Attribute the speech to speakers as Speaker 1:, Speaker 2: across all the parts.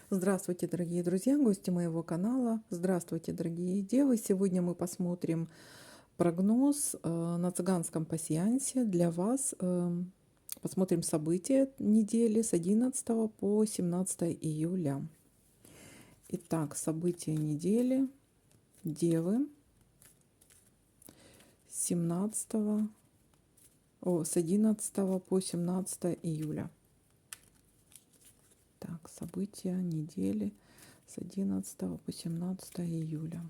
Speaker 1: Здравствуйте, дорогие друзья, гости моего канала. Здравствуйте, дорогие девы. Сегодня мы посмотрим прогноз на цыганском пасьянсе для вас. Посмотрим события недели с 11 по 17 июля. Итак, события недели девы с 11 по 17 июля. Так, события недели с 11 по 17 июля.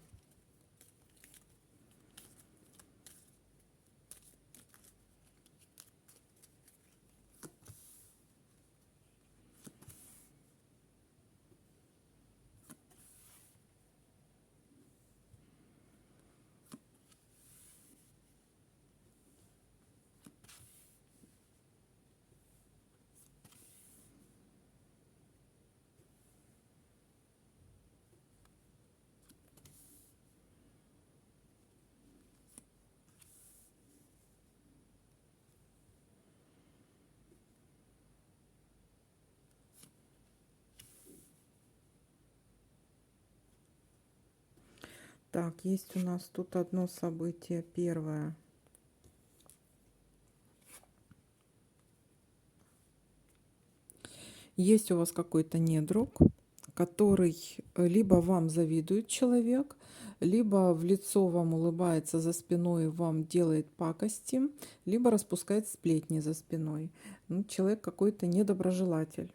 Speaker 1: Так, есть у нас тут одно событие. Первое. Есть у вас какой-то недруг, который либо вам завидует человек, либо в лицо вам улыбается за спиной, вам делает пакости, либо распускает сплетни за спиной. Ну, человек какой-то недоброжелатель.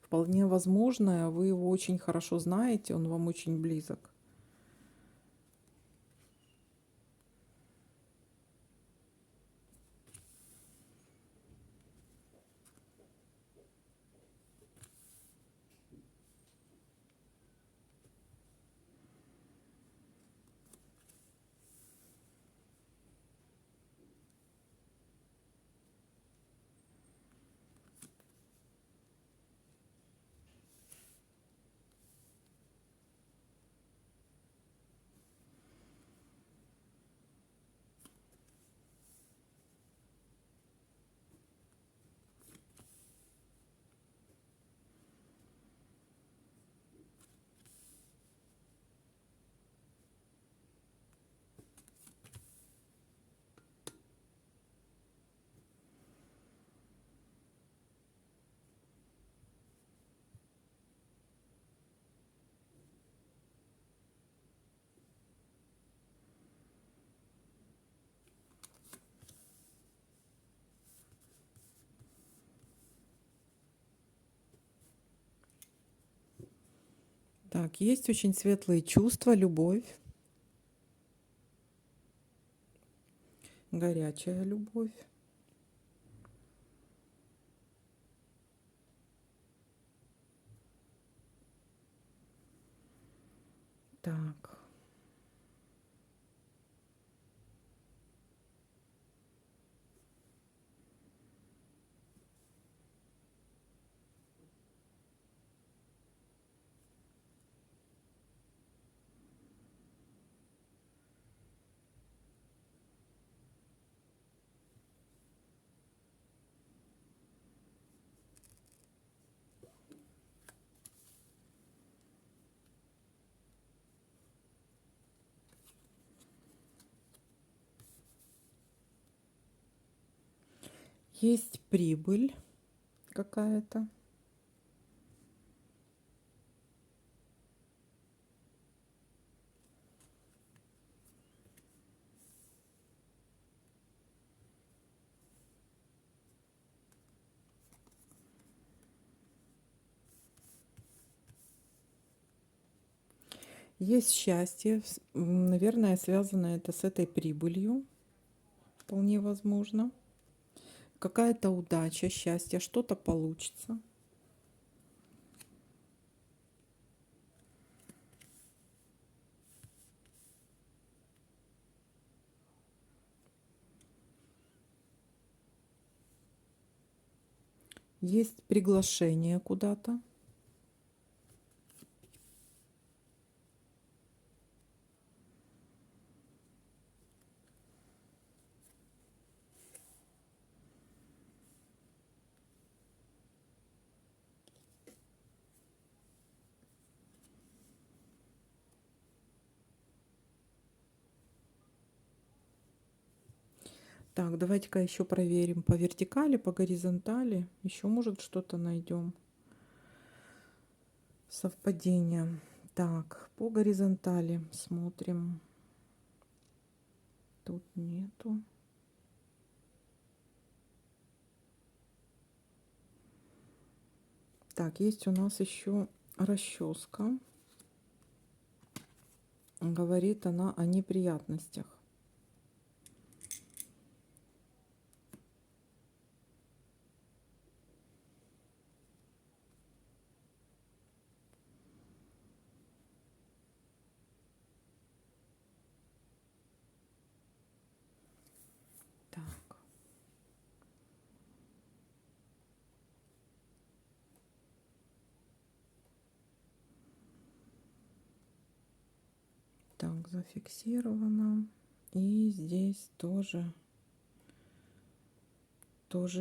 Speaker 1: Вполне возможно, вы его очень хорошо знаете, он вам очень близок. Так, есть очень светлые чувства, любовь, горячая любовь. Так. Есть прибыль какая-то. Есть счастье. Наверное, связано это с этой прибылью. Вполне возможно. Какая-то удача, счастье, что-то получится. Есть приглашение куда-то. Так, давайте-ка еще проверим по вертикали, по горизонтали. Еще, может, что-то найдем. Совпадение. Так, по горизонтали смотрим. Тут нету. Так, есть у нас еще расческа. Говорит она о неприятностях. Так. Так, зафиксировано. И здесь тоже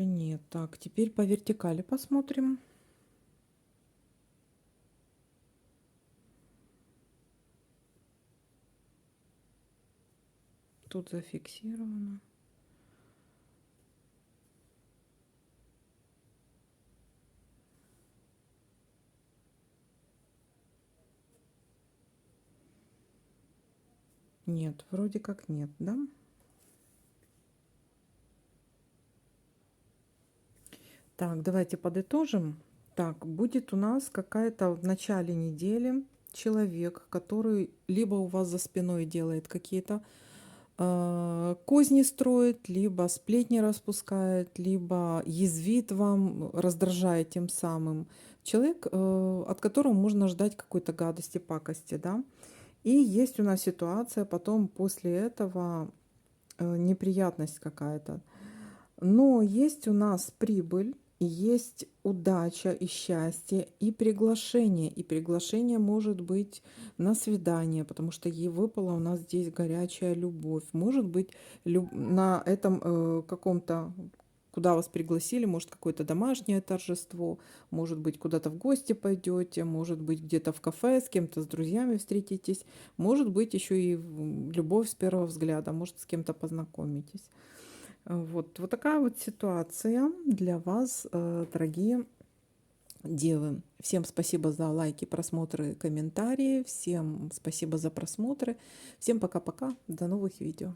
Speaker 1: нет. Так, теперь по вертикали посмотрим. Тут зафиксировано. Нет, вроде как нет, да? Так, давайте подытожим. Так, будет у нас какая-то в начале недели человек, который либо у вас за спиной делает какие-то козни строит, либо сплетни распускает, либо язвит вам, раздражает тем самым. Человек, от которого можно ждать какой-то гадости, пакости, да. И есть у нас ситуация потом после этого неприятность какая-то. Но есть у нас прибыль, и есть удача и счастье, и приглашение. И приглашение может быть на свидание, потому что ей выпала у нас здесь горячая любовь. Может быть, на этом каком-то, куда вас пригласили, может какое-то домашнее торжество, может быть, куда-то в гости пойдете, может быть, где-то в кафе с кем-то, с друзьями встретитесь, может быть, еще и любовь с первого взгляда, может, с кем-то познакомитесь. Вот такая вот ситуация для вас, дорогие девы. Всем спасибо за лайки, просмотры, комментарии. Всем спасибо за просмотры. Всем пока-пока. До новых видео.